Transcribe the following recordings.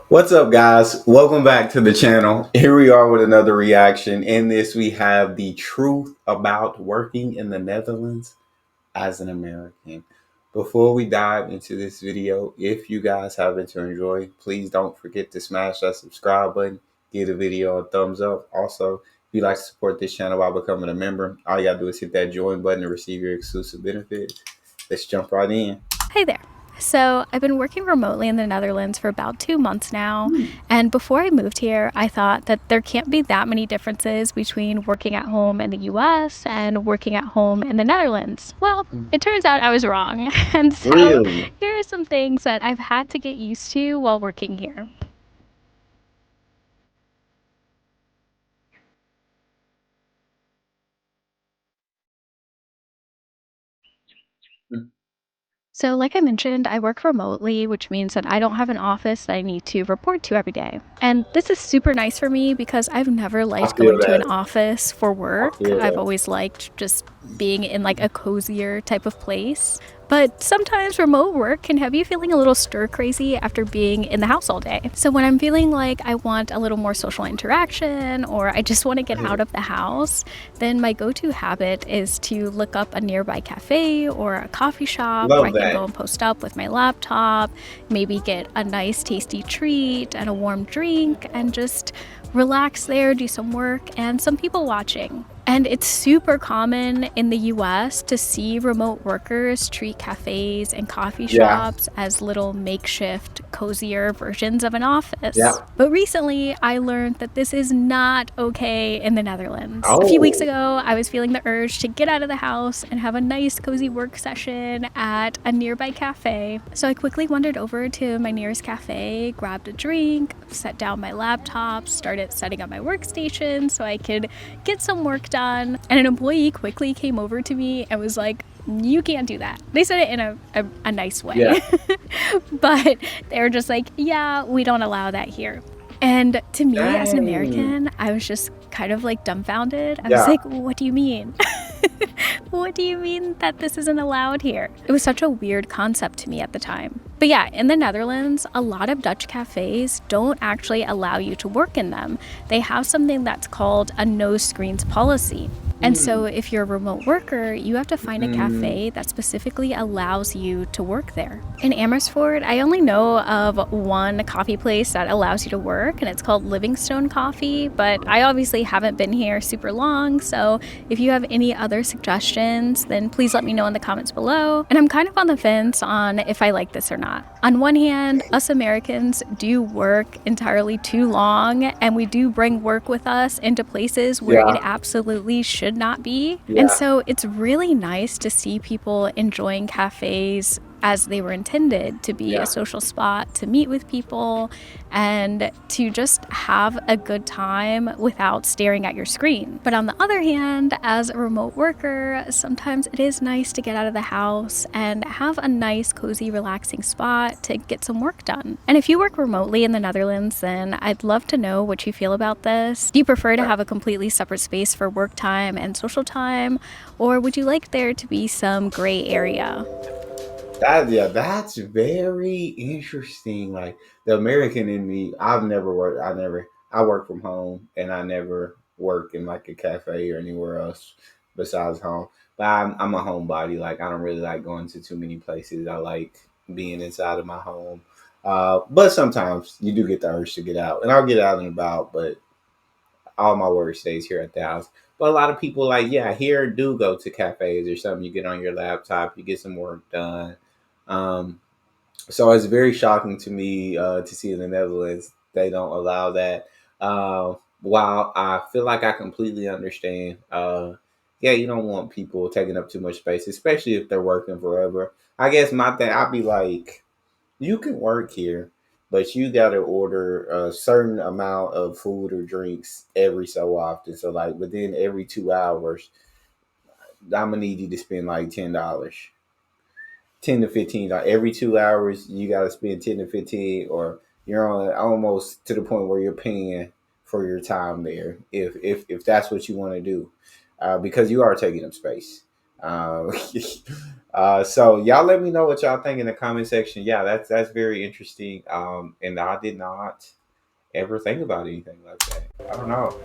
What's up, guys? Welcome back to the channel. Here we are with another reaction. In this, we have the truth about working in the Netherlands as an American. Before we dive into this video, if you guys happen to enjoy, please don't forget to smash that subscribe button, give the video a thumbs up. Also, if you'd like to support this channel by becoming a member, all you gotta do is hit that join button to receive your exclusive benefits. Let's jump right in. Hi there. So, I've been working remotely in the Netherlands for about 2 months now. And before I moved here, I thought that there can't be that many differences between working at home in the US and working at home in the Netherlands. Well, it turns out I was wrong. And so, Really? here are some things that I've had to get used to while working here. So, like I mentioned, I work remotely, which means that I don't have an office that I need to report to every day. And this is super nice for me because I've never I liked feel going to an that. office for I work. feel I've that. always liked just being in like a cozier type of place. But sometimes remote work can have you feeling a little stir crazy after being in the house all day. So when I'm feeling like I want a little more social interaction or I just want to get out of the house, then my go to habit is to look up a nearby cafe or a coffee shop where I Love can that. go and post up with my laptop, maybe get a nice tasty treat and a warm drink, and just relax there, do some work, and some people watching. And it's super common in the US to see remote workers treat cafes and coffee Yeah. shops as little makeshift, cozier versions of an Yeah. office. But recently, I learned that this is not okay in the Netherlands. A few weeks Oh, ago, I was feeling the urge to get out of the house and have a nice, cozy work session at a nearby cafe. So I quickly wandered over to my nearest cafe, grabbed a drink, set down my laptop, started setting up my workstation so I could get some work done. And an employee quickly came over to me and was like, "You can't do that." They said it in a nice yeah. way, but they were just like, "Yeah, we don't allow that here." And to me, as an Dang. American, I was just kind of like dumbfounded. I was Yeah. like, "What do you mean?" What do you mean that this isn't allowed here? It was such a weird concept to me at the time. But yeah, in the Netherlands, a lot of Dutch cafes don't actually allow you to work in them. They have something that's called a no screens policy. And so, Mm, if you're a remote worker, you have to find a mm, cafe that specifically allows you to work there. In Amersfoort, I only know of one coffee place that allows you to work, and it's called Livingstone Coffee. But I obviously haven't been here super long, so if you have any other suggestions, then please let me know in the comments below. And I'm kind of on the fence on if I like this or not. On one hand, us Americans do work entirely too long, and we do bring work with us into places where it yeah. absolutely should not be. And Yeah. so it's really nice to see people enjoying cafes as they were intended to be a Yeah. social spot to meet with people and to just have a good time without staring at your screen. But on the other hand, as a remote worker, sometimes it is nice to get out of the house and have a nice, cozy, relaxing spot to get some work done. And if you work remotely in the Netherlands, then I'd love to know what you feel about this. Do you prefer to have a completely separate space for work time and social time, or would you like there to be some gray area? That's very interesting. Like the American in me, I work from home and I never work in like a cafe or anywhere else besides home. But I'm a homebody. Like I don't really like going to too many places. I like being inside of my home. But sometimes you do get the urge to get out, and I'll get out and about. But all my work stays here at the house. But a lot of people like, yeah, here do go to cafes or something. You get on your laptop, you get some work done. Um, so it's very shocking to me to see in the Netherlands they don't allow that. While I feel like I completely understand, yeah, you don't want people taking up too much space, especially if they're working forever. I guess my thing, I'd be like, you can work here, but you got to order a certain amount of food or drinks every so often. So like within every 2 hours, I'm gonna need you to spend like $10, 10 to 15 every 2 hours. You got to spend 10 to 15, or you're on almost to the point where you're paying for your time there if that's what you want to do, because you are taking up space. Uh, so y'all let me know what y'all think in the comment section. Yeah, that's very interesting. And I did not ever think about anything like that. I don't know.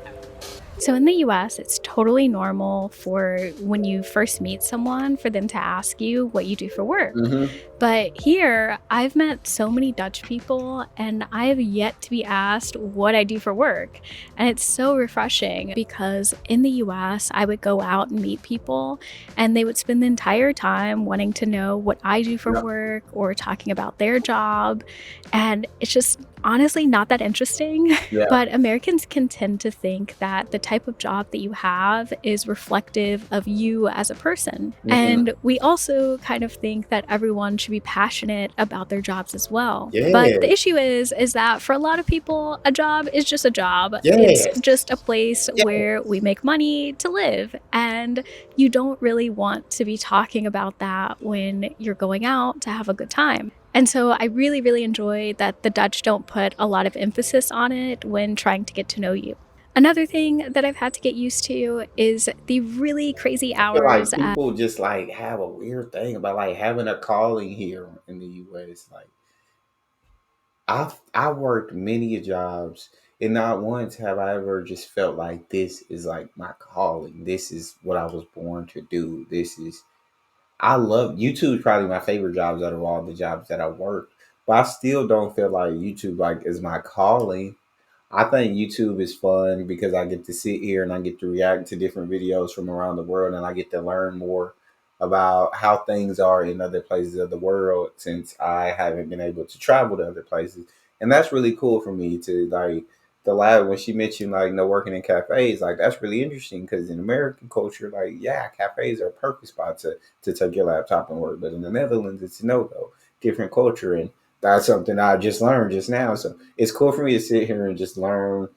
So in the US, it's totally normal for when you first meet someone for them to ask you what you do for work. Hmm. But here, I've met so many Dutch people and I have yet to be asked what I do for work. And it's so refreshing because in the US, I would go out and meet people and they would spend the entire time wanting to know what I do for Yeah. work or talking about their job. And it's just honestly not that interesting. Yeah. But Americans can tend to think that the type of job that you have is reflective of you as a person. Hmm. And we also kind of think that everyone should be passionate about their jobs as well. But the Yes. issue is that for a lot of people, a job is just a job. It's Yes. just a place Yes. where we make money to live. And you don't really want to be talking about that when you're going out to have a good time. And so I really, really enjoy that the Dutch don't put a lot of emphasis on it when trying to get to know you. Another thing that I've had to get used to is the really crazy I feel like hours at people just like have a weird thing about like having a calling here in the US. Like I worked many jobs, and not once have I ever just felt like this is like my calling. This is what I was born to do. This is I love YouTube is probably my favorite jobs out of all the jobs that I worked. But I still don't feel like YouTube like is my calling. I think YouTube is fun because I get to sit here and I get to react to different videos from around the world and I get to learn more about how things are in other places of the world since I haven't been able to travel to other places. And that's really cool for me to like the lab when she mentioned like no working in cafes, like that's really interesting because in American culture, like yeah, cafes are a perfect spot to take your laptop and work. But in the Netherlands it's no go. Different culture and that's something I just learned just now. So it's cool for me to sit here and just learn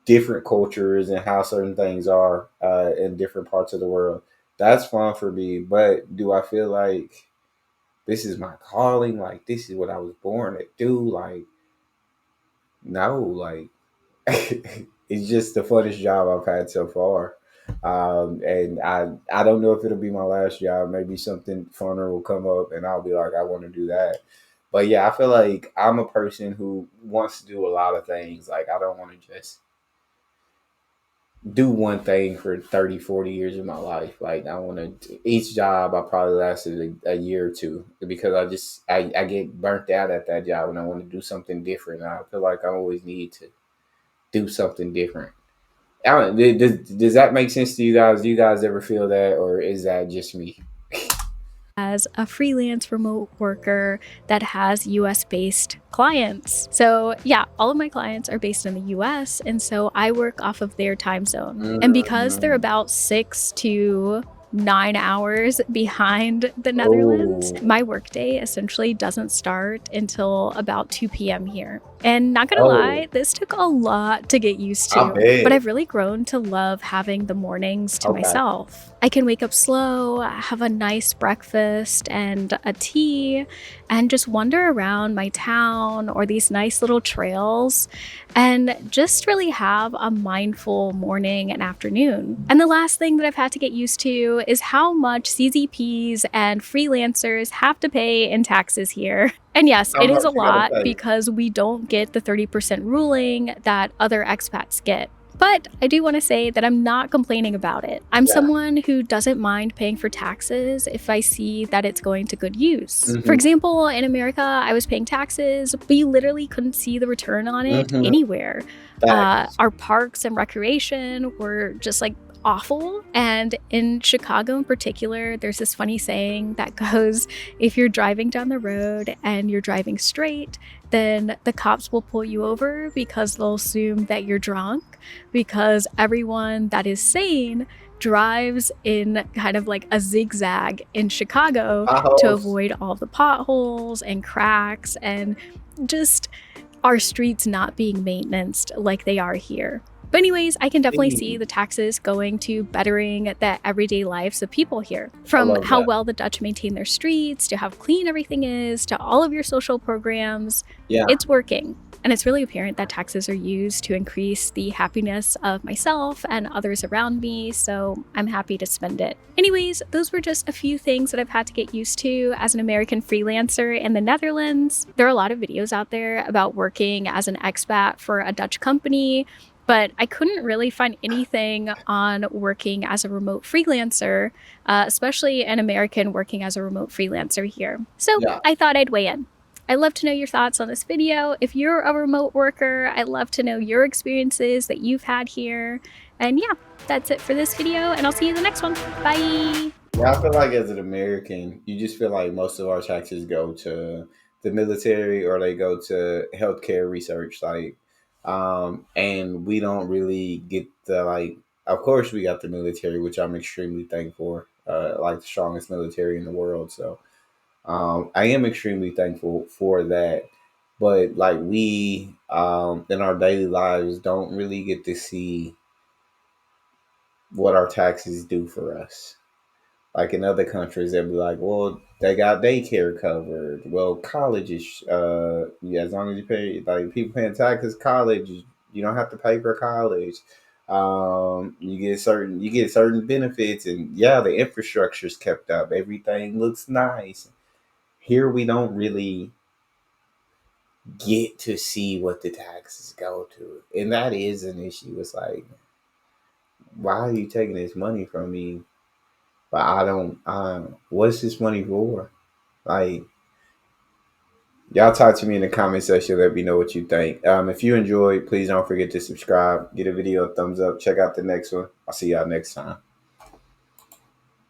different cultures and how certain things are in different parts of the world. That's fun for me. But do I feel like this is my calling? Like this is what I was born to do? Like no, like it's just the funnest job I've had so far. And I don't know if it'll be my last job. Maybe something funner will come up, and I'll be like, I want to do that. But yeah, I feel like I'm a person who wants to do a lot of things. Like I don't want to just do one thing for 30, 40 years of my life. Like I want to each job I probably lasted a year or two because I get burnt out at that job and I want to do something different. And I feel like I always need to do something different. I don't, does that make sense to you guys? Do you guys ever feel that, or is that just me? as a freelance remote worker that has US based clients. So, yeah, all of my clients are based in the US, and so I work off of their time zone. And because they're Mm. about 6 to 9 hours behind the Netherlands, Oh, my workday essentially doesn't start until about 2 p.m. here. And not gonna oh, lie, this took a lot to get used I to, but bet. I've really grown to love having the mornings to Okay. myself. I can wake up slow, have a nice breakfast and a tea, and just wander around my town or these nice little trails and just really have a mindful morning and afternoon. And the last thing that I've had to get used to is how much CZPs and freelancers have to pay in taxes here. And yes, How it is much a you gotta lot pay? because we don't get the 30% ruling that other expats get. But I do want to say that I'm not complaining about it. I'm Yeah. someone who doesn't mind paying for taxes if I see that it's going to good use. For Mm-hmm. example, in America, I was paying taxes, but you literally couldn't see the return on it Mm-hmm. anywhere. Facts. Our parks and recreation were just like awful. And in Chicago in particular, there's this funny saying that goes if you're driving down the road and you're driving straight, then the cops will pull you over because they'll assume that you're drunk because everyone that is sane drives in kind of like a zigzag in Chicago to Potholes. avoid all the potholes and cracks and just our streets not being maintained like they are here. But anyways, I can definitely see Hey, the taxes going to bettering the everyday lives of people here. I From love how that. well the Dutch maintain their streets to how clean everything is to all of your social programs, Yeah. it's working. And it's really apparent that taxes are used to increase the happiness of myself and others around me, so I'm happy to spend it. Anyways, those were just a few things that I've had to get used to as an American freelancer in the Netherlands. There are a lot of videos out there about working as an expat for a Dutch company, but I couldn't really find anything on working as a remote freelancer, especially an American working as a remote freelancer here. So Yeah. I thought I'd weigh in. I'd love to know your thoughts on this video. If you're a remote worker, I'd love to know your experiences that you've had here. And yeah, that's it for this video, and I'll see you in the next one. Bye! Yeah, I feel like as an American, you just feel like most of our taxes go to the military or they go to healthcare research, and we don't really get the like. Of course, we got the military, which I'm extremely thankful for, like the strongest military in the world. So, I am extremely thankful for that. But like we, in our daily lives, don't really get to see what our taxes do for us. Like in other countries, they'll be like, well, they got daycare covered. Well, college is, yeah, as long as you pay, like people paying taxes, college, you don't have to pay for college. You get certain benefits, and yeah, the infrastructure's kept up. Everything looks nice. Here, we don't really get to see what the taxes go to, and that is an issue. It's like, why are you taking this money from me? But I don't. What's this money for? Like, y'all talk to me in the comment section. Let me know what you think. If you enjoyed, please don't forget to subscribe. Get a video a thumbs up. Check out the next one. I'll see y'all next time.